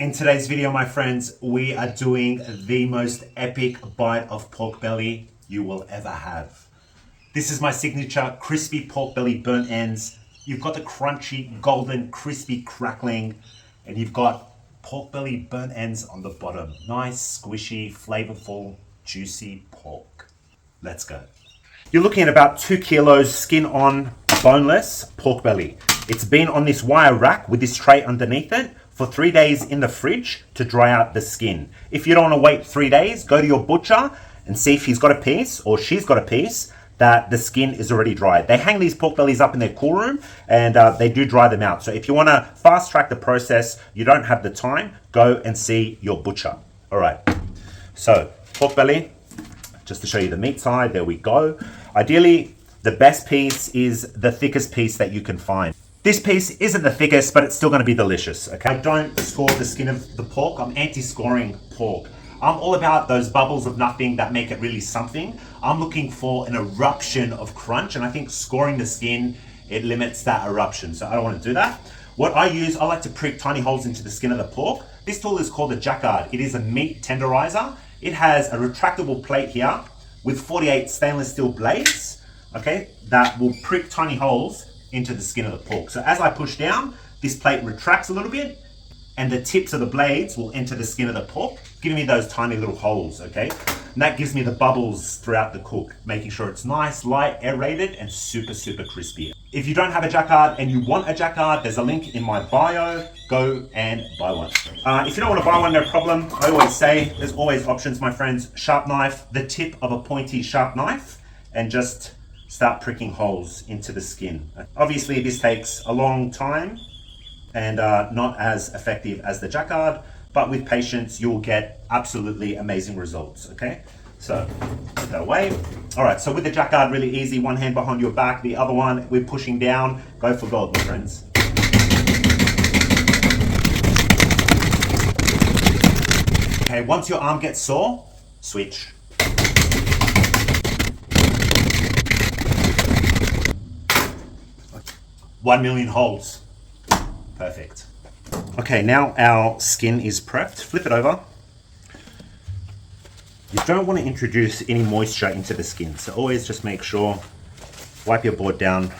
In today's video, my friends, we are doing the most epic bite of pork belly you will ever have. This is my signature crispy pork belly burnt ends. You've got the crunchy, golden, crispy crackling, and you've got pork belly burnt ends on the bottom. Nice, squishy, flavorful, juicy pork. Let's go. You're looking at about 2 kilos skin on, boneless pork belly. It's been on this wire rack with this tray underneath it for 3 days in the fridge to dry out the skin. If you don't want to wait 3 days, go to your butcher and see if he's got a piece or she's got a piece that the skin is already dried. They hang these pork bellies up in their cool room and they do dry them out. So if you want to fast track the process, you don't have the time, go and see your butcher. All right, so pork belly, just to show you the meat side, there we go. Ideally, the best piece is the thickest piece that you can find. This piece isn't the thickest, but it's still going to be delicious, okay? I don't score the skin of the pork. I'm anti-scoring pork. I'm all about those bubbles of nothing that make it really something. I'm looking for an eruption of crunch, and I think scoring the skin, it limits that eruption, so I don't want to do that. What I use, I like to prick tiny holes into the skin of the pork. This tool is called a Jaccard. It is a meat tenderizer. It has a retractable plate here with 48 stainless steel blades, okay, that will prick tiny holes into the skin of the pork. So as I push down, this plate retracts a little bit and the tips of the blades will enter the skin of the pork, giving me those tiny little holes, okay? And that gives me the bubbles throughout the cook, making sure it's nice, light, aerated, and super, super crispy. If you don't have a Jaccard and you want a Jaccard, there's a link in my bio. Go and buy one. If you don't want to buy one, no problem. I always say there's always options, my friends. Sharp knife, the tip of a pointy sharp knife, and just start pricking holes into the skin. Obviously, this takes a long time and not as effective as the Jaccard, but with patience, you'll get absolutely amazing results, okay? So, put that away. All right, so with the Jaccard, really easy. One hand behind your back, the other one, we're pushing down. Go for gold, my friends. Okay, once your arm gets sore, switch. One million holes. Perfect. Okay, now our skin is prepped. Flip it over. You don't want to introduce any moisture into the skin, so always just make sure, wipe your board down.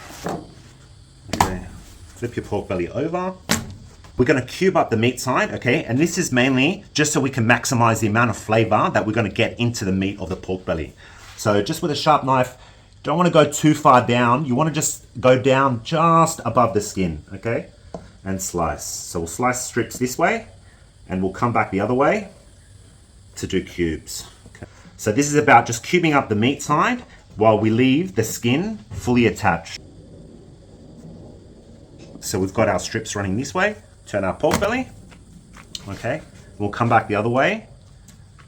Okay, flip your pork belly over. We're going to cube up the meat side, okay, and this is mainly just so we can maximize the amount of flavor that we're going to get into the meat of the pork belly. So just with a sharp knife, don't want to go too far down. You want to just go down just above the skin, okay? And slice. So we'll slice strips this way and we'll come back the other way to do cubes. Okay. So this is about just cubing up the meat side while we leave the skin fully attached. So we've got our strips running this way, turn our pork belly, okay? We'll come back the other way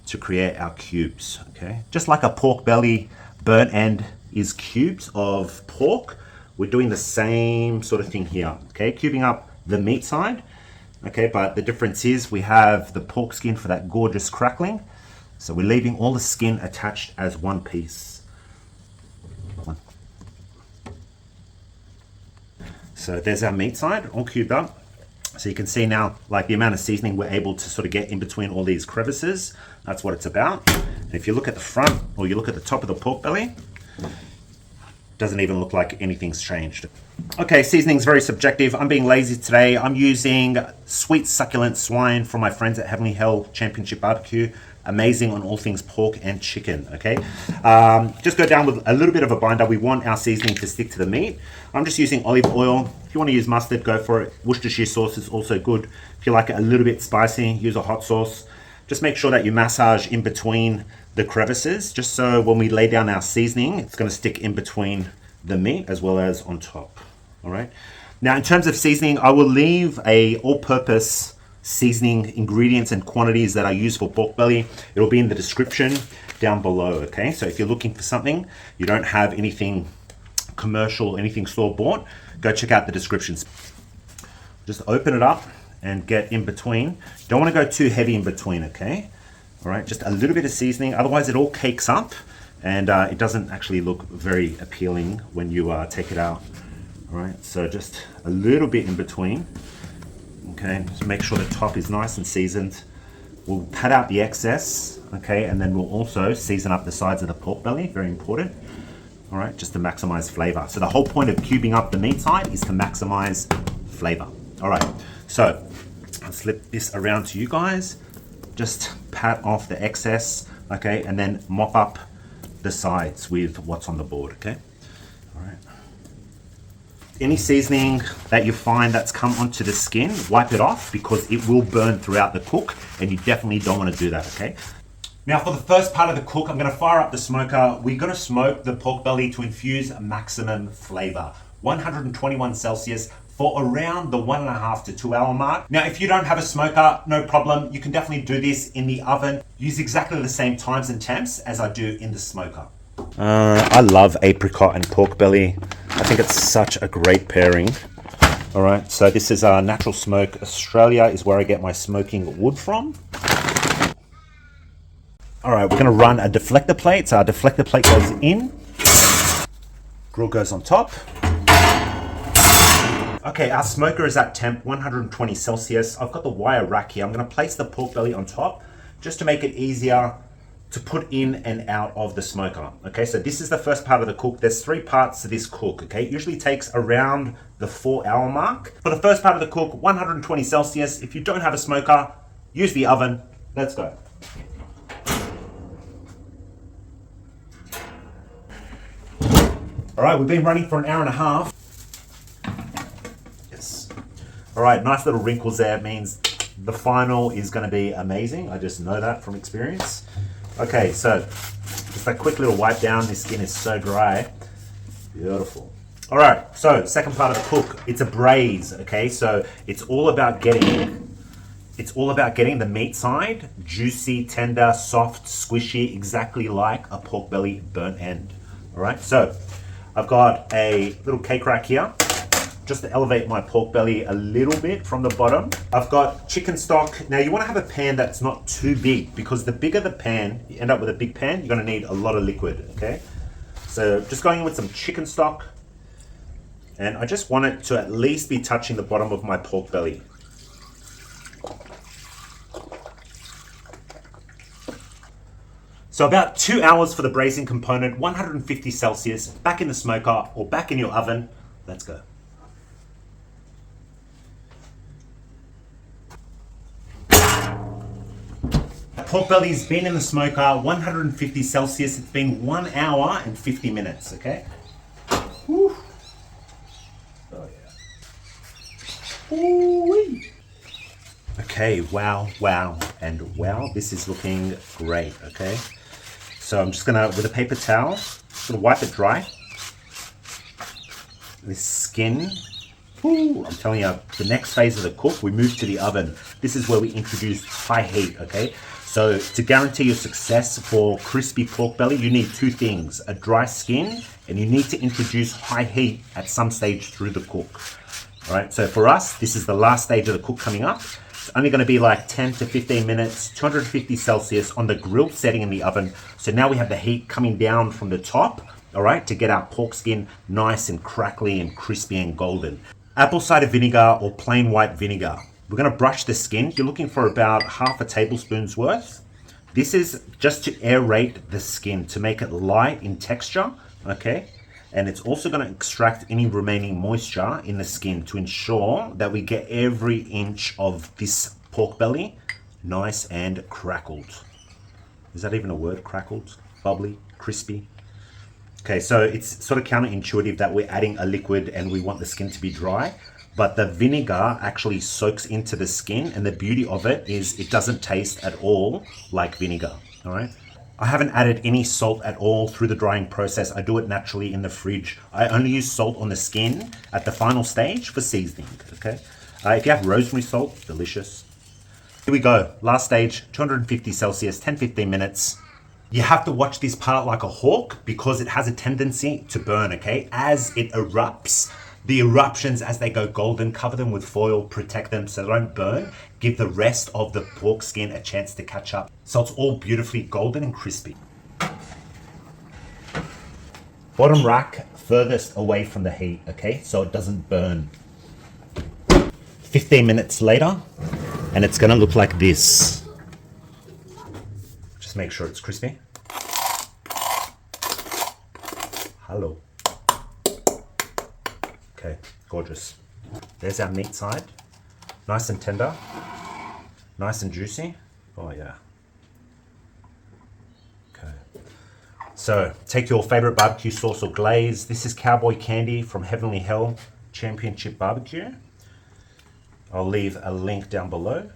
to create our cubes, okay? Just like a pork belly burnt end is cubes of pork, we're doing the same sort of thing here, okay? Cubing up the meat side, okay? But the difference is we have the pork skin for that gorgeous crackling. So we're leaving all the skin attached as one piece. So there's our meat side, all cubed up. So you can see now, like the amount of seasoning we're able to sort of get in between all these crevices. That's what it's about. And if you look at the front or you look at the top of the pork belly, doesn't even look like anything's changed. Okay, seasoning's very subjective. I'm being lazy today. I'm using sweet succulent swine from my friends at Heavenly Hell Championship Barbecue. Amazing on all things pork and chicken, okay? Just go down with a little bit of a binder. We want our seasoning to stick to the meat. I'm just using olive oil. If you want to use mustard, go for it. Worcestershire sauce is also good. If you like it a little bit spicy, use a hot sauce. Just make sure that you massage in between the crevices, just so when we lay down our seasoning, it's going to stick in between the meat as well as on top. All right. Now, in terms of seasoning, I will leave a all-purpose seasoning ingredients and quantities that I use for pork belly. It'll be in the description down below. Okay. So if you're looking for something, you don't have anything commercial, anything store-bought, go check out the descriptions. Just open it up and get in between. You don't want to go too heavy in between. Okay. All right, just a little bit of seasoning, otherwise it all cakes up and it doesn't actually look very appealing when you take it out. All right, so just a little bit in between. Okay, just make sure the top is nice and seasoned. We'll pat out the excess, okay, and then we'll also season up the sides of the pork belly, very important. All right, just to maximize flavor. So the whole point of cubing up the meat side is to maximize flavor. All right, so I'll flip this around to you guys. Just pat off the excess, okay, and then mop up the sides with what's on the board, okay? All right. Any seasoning that you find that's come onto the skin, wipe it off because it will burn throughout the cook and you definitely don't want to do that, okay? Now for the first part of the cook, I'm going to fire up the smoker. We're going to smoke the pork belly to infuse maximum flavor. 121 Celsius for around the 1.5 to 2 hour mark. Now, if you don't have a smoker, no problem. You can definitely do this in the oven. Use exactly the same times and temps as I do in the smoker. I love apricot and pork belly. I think it's such a great pairing. All right, so this is Natural Smoke Australia is where I get my smoking wood from. All right, we're gonna run a deflector plate. So our deflector plate goes in, grill goes on top. Okay, our smoker is at temp 120 Celsius. I've got the wire rack here. I'm gonna place the pork belly on top just to make it easier to put in and out of the smoker. Okay, so this is the first part of the cook. There's 3 parts to this cook, okay? It usually takes around the 4 hour mark. For the first part of the cook, 120 Celsius. If you don't have a smoker, use the oven. Let's go. All right, we've been running for an hour and a half. Yes. All right, nice little wrinkles there. It means the final is gonna be amazing. I just know that from experience. Okay, so just a quick little wipe down. This skin is so dry. Beautiful. All right, so second part of the cook, it's a braise, okay? So it's all about getting the meat side juicy, tender, soft, squishy, exactly like a pork belly burnt end. All right, so I've got a little cake rack here just to elevate my pork belly a little bit from the bottom. I've got chicken stock. Now you want to have a pan that's not too big because the bigger the pan, you end up with a big pan, you're going to need a lot of liquid, okay? So just going in with some chicken stock, and I just want it to at least be touching the bottom of my pork belly. So about 2 hours for the braising component, 150 Celsius, back in the smoker or back in your oven. Let's go. Pork belly's been in the smoker, 150 Celsius. It's been 1 hour and 50 minutes, okay? Whew. Oh yeah. Ooh-wee. Okay, wow, wow, and wow, this is looking great, okay? So I'm just gonna, with a paper towel, gonna wipe it dry. This skin, whoo, I'm telling you, the next phase of the cook, we move to the oven. This is where we introduce high heat, okay? So to guarantee your success for crispy pork belly, you need 2 things, a dry skin, and you need to introduce high heat at some stage through the cook. All right, so for us, this is the last stage of the cook coming up. It's only gonna be like 10 to 15 minutes, 250 Celsius on the grill setting in the oven. So now we have the heat coming down from the top, all right, to get our pork skin nice and crackly and crispy and golden. Apple cider vinegar or plain white vinegar. We're gonna brush the skin. You're looking for about half a tablespoon's worth. This is just to aerate the skin, to make it light in texture, okay? And it's also gonna extract any remaining moisture in the skin to ensure that we get every inch of this pork belly nice and crackled. Is that even a word, crackled? Bubbly, crispy? Okay, so it's sort of counterintuitive that we're adding a liquid and we want the skin to be dry, but the vinegar actually soaks into the skin, and the beauty of it is it doesn't taste at all like vinegar, all right? I haven't added any salt at all through the drying process. I do it naturally in the fridge. I only use salt on the skin at the final stage for seasoning, okay? If you have rosemary salt, delicious. Here we go, last stage, 250 Celsius, 10-15 minutes. You have to watch this part like a hawk because it has a tendency to burn, okay? As it erupts, the eruptions as they go golden, cover them with foil, protect them so they don't burn, give the rest of the pork skin a chance to catch up. So it's all beautifully golden and crispy. Bottom rack furthest away from the heat, okay? So it doesn't burn. 15 minutes later, and it's gonna look like this. Just make sure it's crispy. Hello. Okay, gorgeous. There's our meat side. Nice and tender. Nice and juicy. Oh yeah. Okay. So, take your favorite barbecue sauce or glaze. This is Cowboy Candy from Heavenly Hell Championship Barbecue. I'll leave a link down below.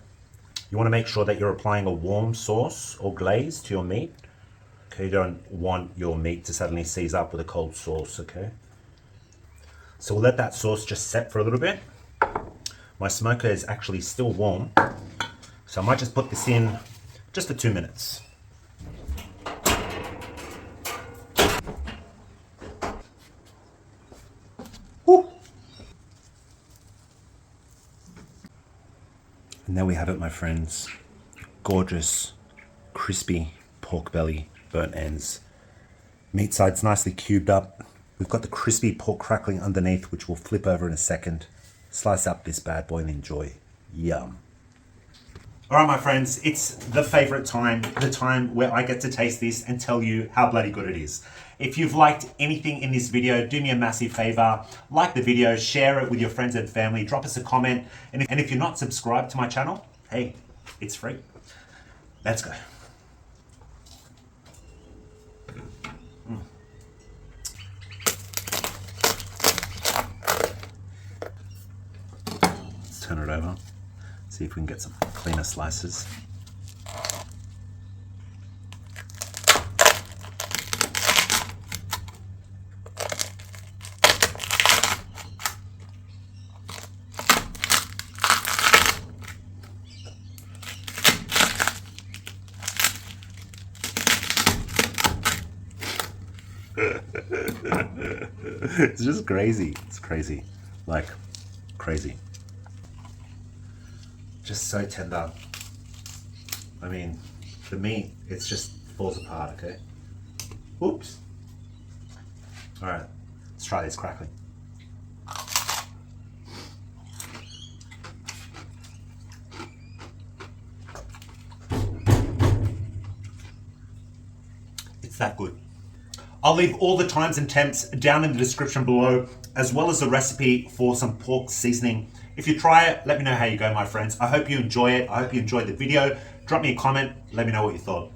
You want to make sure that you're applying a warm sauce or glaze to your meat. Okay, you don't want your meat to suddenly seize up with a cold sauce, okay? So we'll let that sauce just set for a little bit. My smoker is actually still warm, so I might just put this in just for 2 minutes. Woo. And there we have it, my friends. Gorgeous, crispy pork belly, burnt ends. Meat side's nicely cubed up. We've got the crispy pork crackling underneath, which we'll flip over in a second. Slice up this bad boy and enjoy. Yum. All right, my friends, it's the favorite time, the time where I get to taste this and tell you how bloody good it is. If you've liked anything in this video, do me a massive favor, like the video, share it with your friends and family, drop us a comment. And if you're not subscribed to my channel, hey, it's free. Let's go. Turn it over, see if we can get some cleaner slices. It's just crazy. It's crazy. Like, crazy. Just so tender. I mean, the meat, it just falls apart, okay? Oops. All right, let's try this crackling. It's that good. I'll leave all the times and temps down in the description below, as well as the recipe for some pork seasoning. If you try it, let me know how you go, my friends. I hope you enjoy it. I hope you enjoyed the video. Drop me a comment. Let me know what you thought.